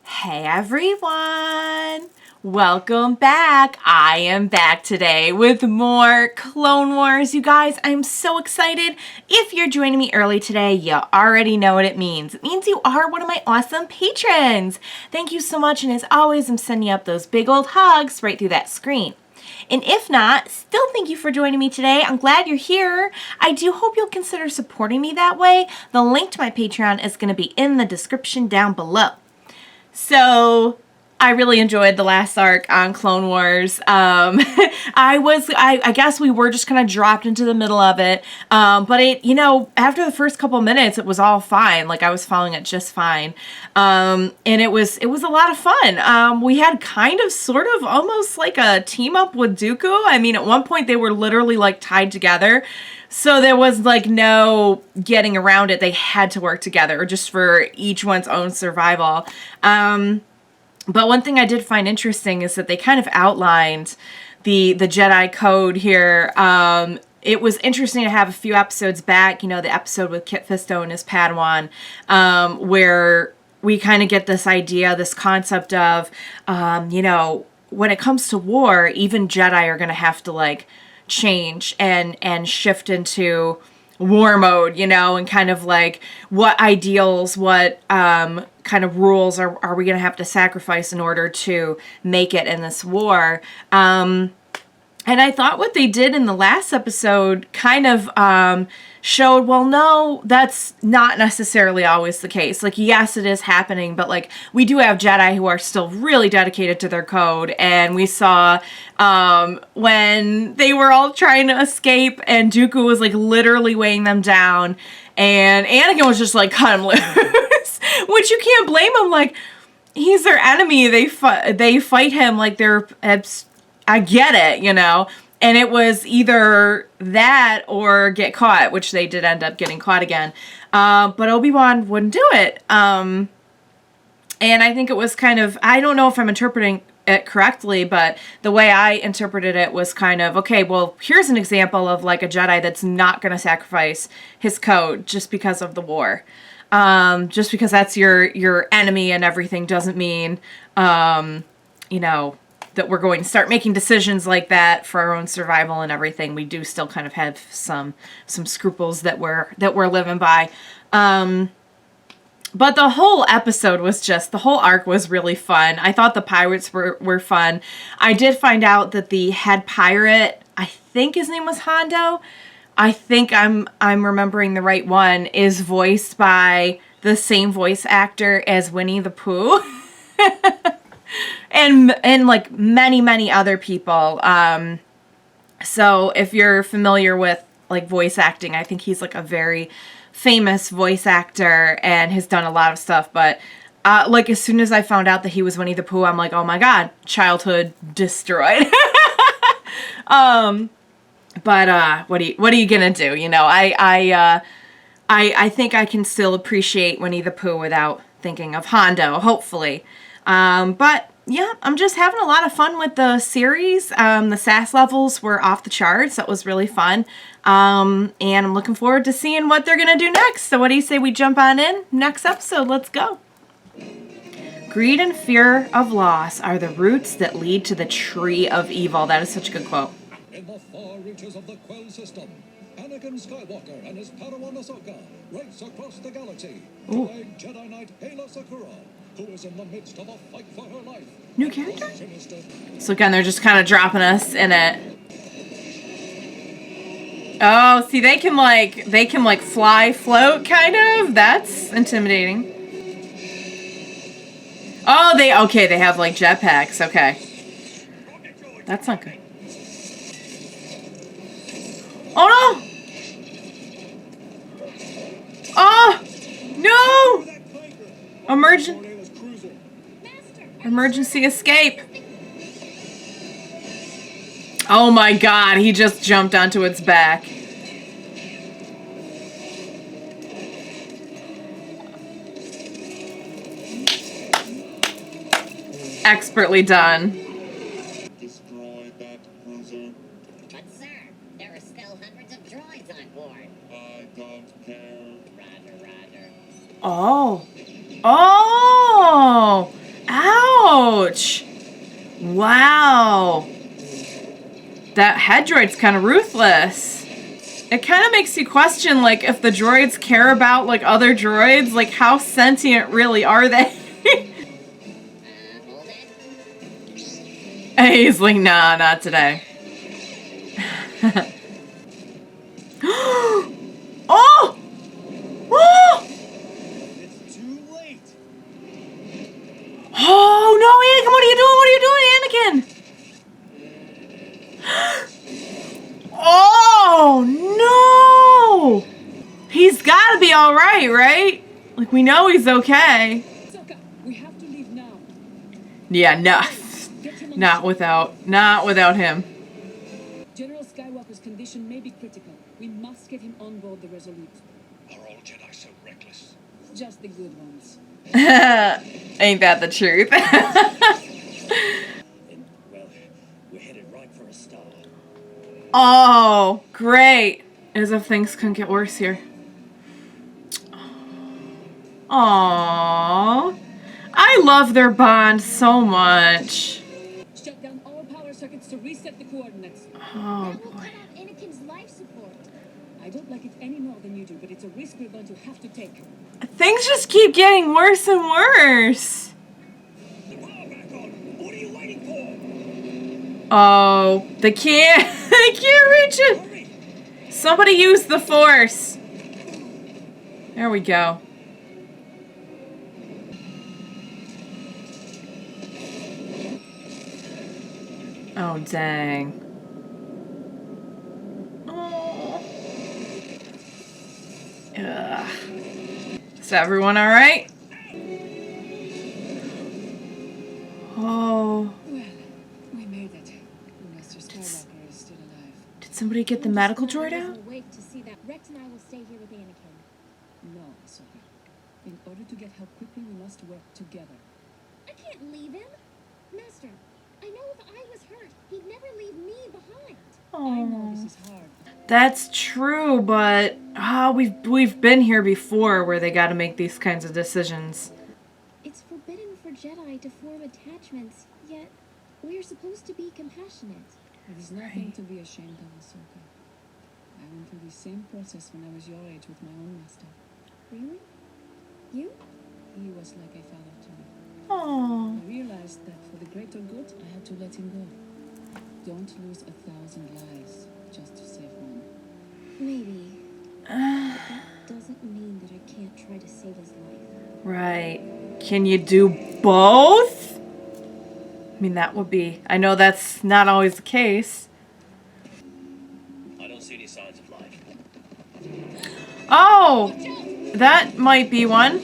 Hey everyone! Welcome back! I am back today with more Clone Wars. You guys, I'm so excited. If you're joining me early today, you already know what it means. It means you are one of my awesome patrons. Thank you so much, and as always, I'm sending you up those big old hugs right through that screen. And if not, still thank you for joining me today. I'm glad you're here. I do hope you'll consider supporting me that way. The link to my Patreon is going to be in the description down below. So I really enjoyed the last arc on Clone Wars. I guess we were just kind of dropped into the middle of it. But after the first couple minutes, it was all fine. Like I was following it just fine. And it was a lot of fun. We had kind of sort of almost like a team up with Dooku. I mean, at one point they were literally like tied together. So there was like no getting around it. They had to work together just for each one's own survival. But one thing I did find interesting is that they kind of outlined the Jedi Code here. It was interesting to have a few episodes back, the episode with Kit Fisto and his Padawan, where we kind of get this idea, this concept of, when it comes to war, even Jedi are going to have to like change and shift into war mode, and kind of like what ideals, what kind of rules are we going to have to sacrifice in order to make it in this war. And I thought what they did in the last episode kind of showed, well, no, that's not necessarily always the case. Like, yes, it is happening, but like we do have Jedi who are still really dedicated to their code. And we saw when they were all trying to escape and Dooku was like literally weighing them down and Anakin was just like, cut him loose, which you can't blame him. Like, he's their enemy. They fight him like they're... I get it, and it was either that or get caught, which they did end up getting caught again. But Obi-Wan wouldn't do it. And I think it was kind of, I don't know if I'm interpreting it correctly, but the way I interpreted it was kind of, okay, well, here's an example of like a Jedi that's not going to sacrifice his code just because of the war. Just because that's your enemy and everything doesn't mean, that we're going to start making decisions like that for our own survival and everything. We do still kind of have some scruples that we're living by. But the whole episode was the whole arc was really fun. I thought the pirates were fun. I did find out that the head pirate, I think his name was Hondo. I think I'm remembering the right one, is voiced by the same voice actor as Winnie the Pooh. And like many other people. So if you're familiar with like voice acting, I think he's like a very famous voice actor and has done a lot of stuff. But like as soon as I found out that he was Winnie the Pooh, I'm like, oh my god, childhood destroyed. But what are you gonna do? I think I can still appreciate Winnie the Pooh without thinking of Hondo, hopefully. But yeah, I'm just having a lot of fun with the series. The SAS levels were off the charts. That was really fun. And I'm looking forward to seeing what they're going to do next. So what do you say we jump on in? Next episode, let's go. Greed and fear of loss are the roots that lead to the tree of evil. That is such a good quote. In the far reaches of the Quell system, Anakin Skywalker and his Padawan Ahsoka race across the galaxy to aid Jedi Knight Sakura, who is in the midst of a fight for her life. New character? So again, they're just kind of dropping us in it. Oh, see, they can like fly, float, kind of. That's intimidating. Oh, they have like jetpacks. Okay. That's not good. Oh no! Oh! No! Emergency escape. Oh my god, he just jumped onto its back. Expertly done. Destroy that cruiser. But sir, there are still hundreds of droids on board. I don't care. Roger. Oh. Oh! Wow. That head droid's kind of ruthless. It kind of makes you question, like, if the droids care about, like, other droids, like, how sentient really are they? Hold it. And he's like, nah, not today. Oh! Oh! It's too late. Oh, no, Anakin, what are you doing? What are you doing, Anakin? Oh, no! He's gotta be alright, right? Like, we know he's okay. Ahsoka, we have to leave now. Yeah, no. Get him on Not without him. General Skywalker's condition may be critical. We must get him on board the Resolute. Are all Jedi so reckless? Just the good ones. Ain't that the truth? Then, well, we're headed right for a star. Oh, great. As if things couldn't get worse here. Aww. I love their bond so much. Shut down all power circuits to reset the coordinates. Oh, That will cut boy. off Anakin's life support. I don't like it any more than you do, but it's a risk we're going to have to take. Things just keep getting worse and worse. The power back on! What are you waiting for? Oh, they can't. They can't reach it. Hurry! Somebody use the force. There we go. Oh, dang. Oh. Ugh. Is everyone all right? Oh. Well, we made it. Master Skywalker is still alive. Did somebody get the medical droid out? Wait to see that. Rex and I will stay here with Anakin. No, Ahsoka. In order to get help quickly, we must work together. I can't leave him. Master, I know if I was hurt, he'd never leave me behind. I know Oh. this is hard. That's true, but we've been here before where they got to make these kinds of decisions. It's forbidden for Jedi to form attachments, yet we're supposed to be compassionate. It is nothing to be ashamed of, Ahsoka. I went through the same process when I was your age with my own master. Really? You? He was like a father to me. Oh. I realized that for the greater good, I had to let him go. Don't lose 1,000 lives just to save one. Maybe. But that doesn't mean that I can't try to save his life. Right. Can you do both? I mean, that would be... I know that's not always the case. I don't see any signs of life. Oh! That might be one.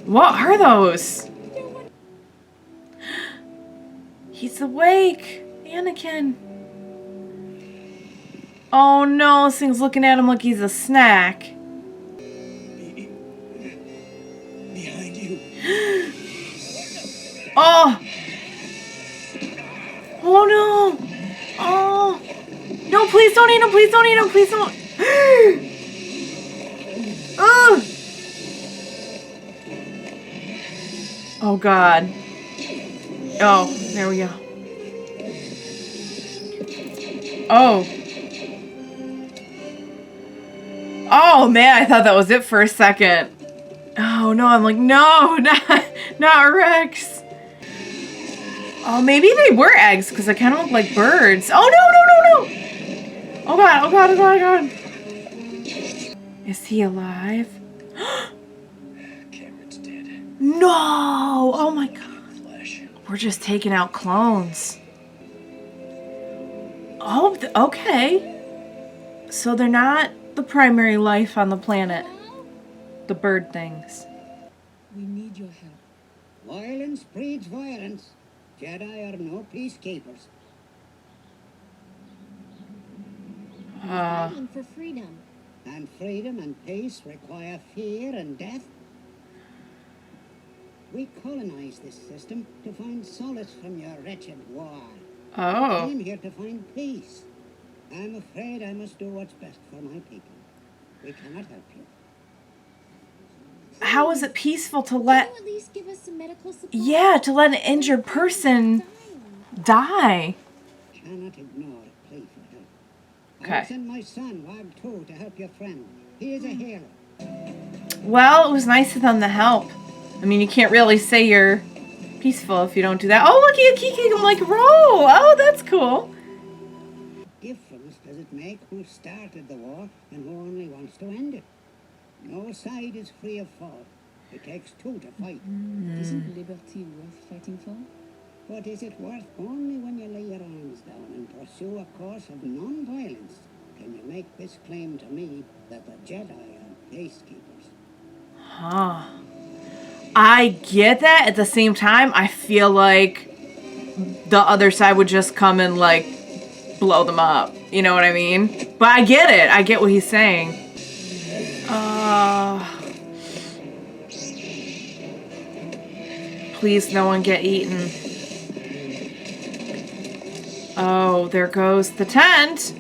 What are those? He's awake. Anakin. Oh no, this thing's looking at him like he's a snack. Behind you. Oh! Oh no! Oh! No, please don't eat him! Please don't eat him! Please don't! Ugh! Oh god. Oh, there we go. Oh. Oh man, I thought that was it for a second. Oh no, I'm like, no, not Rex. Oh, maybe they were eggs because they kind of look like birds. Oh no. Oh god, oh god, oh god, oh god. Is he alive? Cameron's dead. No! Oh my god. Flesh. We're just taking out clones. Oh, okay. So they're not the primary life on the planet. The bird things. We need your help. Violence breeds violence. Jedi are no peacekeepers. Fighting for freedom. And freedom and peace require fear and death. We colonized this system to find solace from your wretched war. Oh. I'm here to find peace. I'm afraid I must do what's best for my people. We cannot help you. How is it peaceful to Can let... you at least give us some medical Yeah, to let an injured person die. Cannot ignore a plea for help. Okay. I'll send my son, Wag 2, to help your friend. He is a hero. Well, it was nice of them to help. I mean, you can't really say you're peaceful if you don't do that. Oh, look, he can like roll. Oh, that's cool. Difference does it make who started the war and who only wants to end it? No side is free of fault. It takes two to fight. Isn't liberty worth fighting for? But is it worth only when you lay your arms down and pursue a course of non-violence? Can you make this claim to me that the Jedi are peacekeepers? Huh. I get that. At the same time, I feel like the other side would just come and like blow them up. You know what I mean? But I get it. I get what he's saying. Please, no one get eaten. Oh, there goes the tent.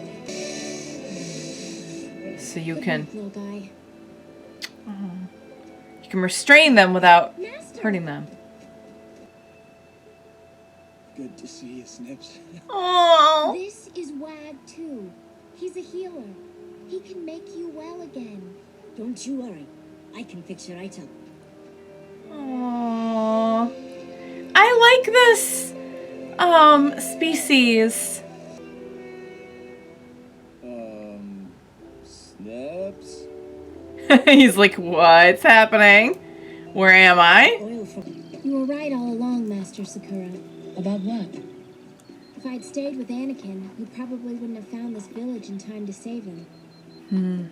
So you can restrain them without hurting them. Good to see you, Snips. Oh. This is Wag 2. He's a healer. He can make you well again. Don't you worry. I can fix you right up. Aww. I like this species. Snips? He's like, what's happening? Where am I? You were right all along, Master Sakura. About what? If I'd stayed with Anakin, you probably wouldn't have found this village in time to save him.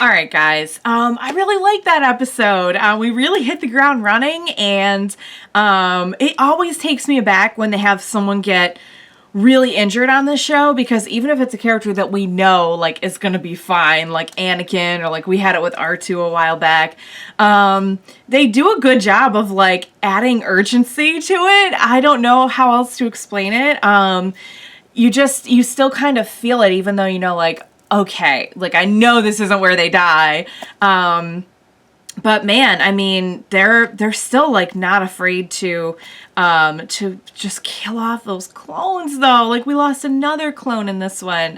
All right, guys. I really like that episode. We really hit the ground running, and it always takes me aback when they have someone get really injured on this show, because even if it's a character that we know like is gonna be fine, like Anakin, or like we had it with R2 a while back, they do a good job of like adding urgency to it. I don't know how else to explain it. You still kind of feel it, even though you know, like, okay, like I know this isn't where they die. But man, I mean, they're still like not afraid to just kill off those clones though. Like we lost another clone in this one.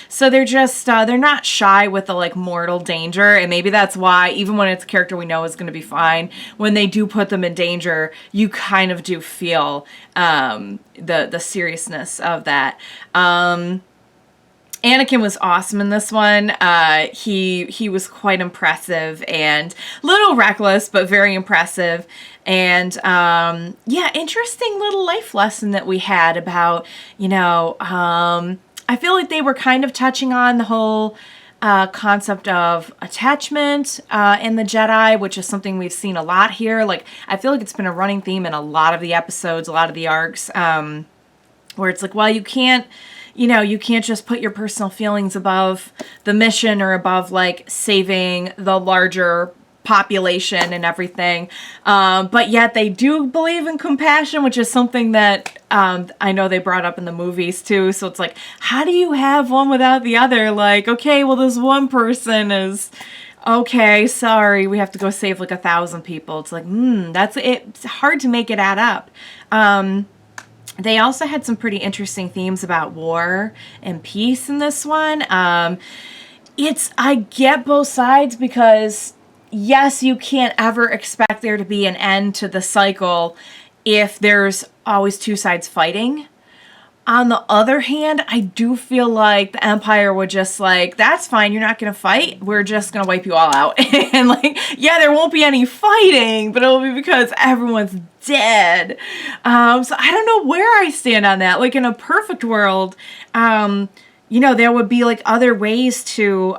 So they're just they're not shy with the like mortal danger, and maybe that's why even when it's a character we know is going to be fine, when they do put them in danger, you kind of do feel the seriousness of that. Anakin was awesome in this one. He was quite impressive and a little reckless, but very impressive. And yeah, interesting little life lesson that we had about, you know, I feel like they were kind of touching on the whole concept of attachment in the Jedi, which is something we've seen a lot here. Like, I feel like it's been a running theme in a lot of the episodes, a lot of the arcs, where it's like, well, you can't just put your personal feelings above the mission or above like saving the larger population and everything. But yet they do believe in compassion, which is something that I know they brought up in the movies too. So it's like, how do you have one without the other? Like, okay, well, this one person is okay, sorry, we have to go save like 1,000 people. It's like, that's it. It's hard to make it add up. They also had some pretty interesting themes about war and peace in this one. I get both sides, because yes, you can't ever expect there to be an end to the cycle if there's always two sides fighting. On the other hand, I do feel like the Empire would just like, that's fine, you're not going to fight, we're just going to wipe you all out. And like, yeah, there won't be any fighting, but it'll be because everyone's dead. So I don't know where I stand on that. Like in a perfect world, there would be like other ways to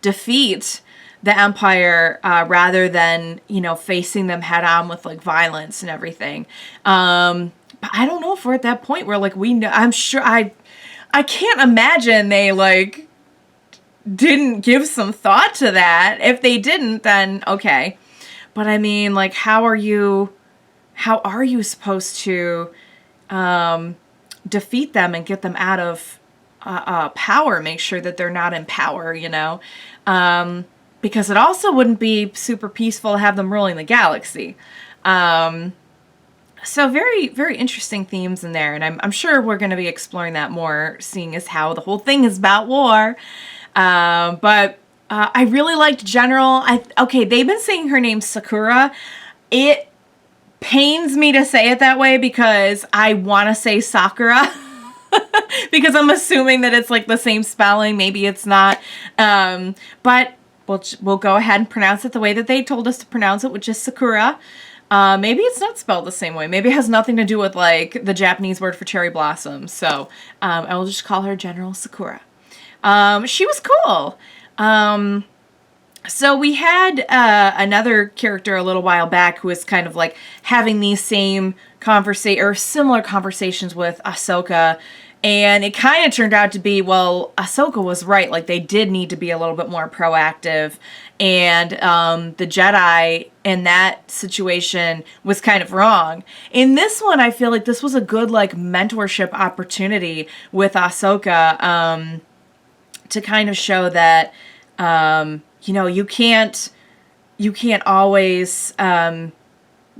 defeat the Empire rather than, facing them head on with like violence and everything. But I don't know if we're at that point where like we know. I'm sure I can't imagine they like didn't give some thought to that. If they didn't, then okay. But I mean, like, how are you supposed to defeat them and get them out of power? Make sure that they're not in power, because it also wouldn't be super peaceful to have them ruling the galaxy. So very, very interesting themes in there, and I'm sure we're going to be exploring that more, seeing as how the whole thing is about war. But I really liked General. Okay, they've been saying her name Sakura. It pains me to say it that way because I want to say Sakura. Because I'm assuming that it's like the same spelling. Maybe it's not. But we'll go ahead and pronounce it the way that they told us to pronounce it, which is Sakura. Maybe it's not spelled the same way. Maybe it has nothing to do with like the Japanese word for cherry blossom. So I will just call her General Sakura. She was cool. So we had another character a little while back who was kind of like having these same similar conversations with Ahsoka. And it kind of turned out to be, well, Ahsoka was right. Like, they did need to be a little bit more proactive. And the Jedi in that situation was kind of wrong. In this one, I feel like this was a good, like, mentorship opportunity with Ahsoka to kind of show that, you know, you can't always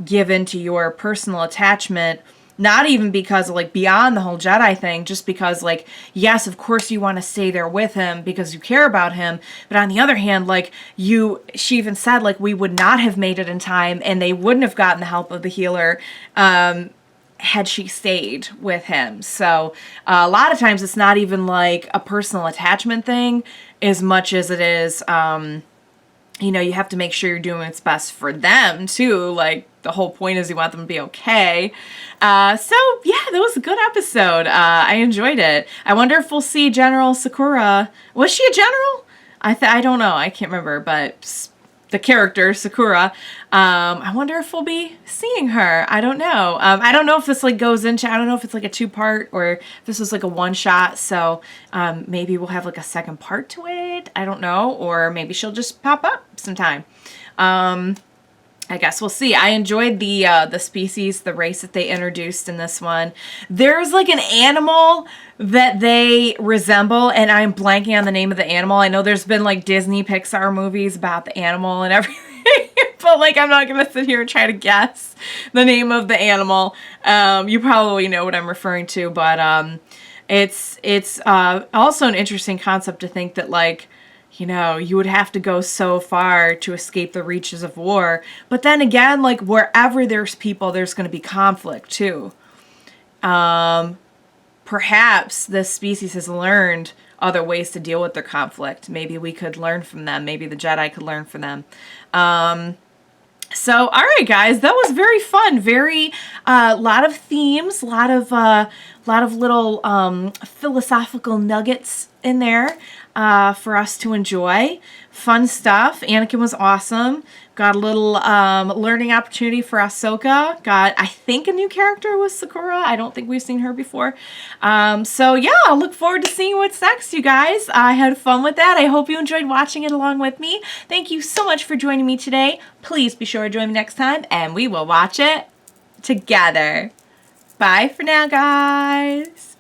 give into your personal attachment. Not even because, like, beyond the whole Jedi thing, just because, like, yes, of course you want to stay there with him because you care about him. But on the other hand, like, she even said, like, we would not have made it in time and they wouldn't have gotten the help of the healer had she stayed with him. So a lot of times it's not even, like, a personal attachment thing as much as it is, you know, you have to make sure you're doing what's best for them, too. Like, the whole point is you want them to be okay. So, yeah, that was a good episode. I enjoyed it. I wonder if we'll see General Sakura. Was she a general? I don't know. I can't remember. But the character, Sakura, I wonder if we'll be seeing her. I don't know. I don't know if this, like, goes into... I don't know if it's, like, a two-part or if this was, like, a one-shot. So, maybe we'll have, like, a second part to it. I don't know. Or maybe she'll just pop up sometime. I guess we'll see. I enjoyed the species, the race that they introduced in this one. There's like an animal that they resemble, and I'm blanking on the name of the animal. I know there's been like Disney Pixar movies about the animal and everything, but like I'm not gonna sit here and try to guess the name of the animal. You probably know what I'm referring to, but it's also an interesting concept to think that like, you know, you would have to go so far to escape the reaches of war. But then again, like, wherever there's people, there's going to be conflict, too. Perhaps this species has learned other ways to deal with their conflict. Maybe we could learn from them. Maybe the Jedi could learn from them. So, all right, guys, that was very fun. Very, lot of themes, lot of little philosophical nuggets in there for us to enjoy. Fun stuff. Anakin was awesome. Got a little learning opportunity for Ahsoka. Got, I think, a new character with Sakura. I don't think we've seen her before. So, yeah, I'll look forward to seeing what's next, you guys. I had fun with that. I hope you enjoyed watching it along with me. Thank you so much for joining me today. Please be sure to join me next time, and we will watch it together. Bye for now, guys.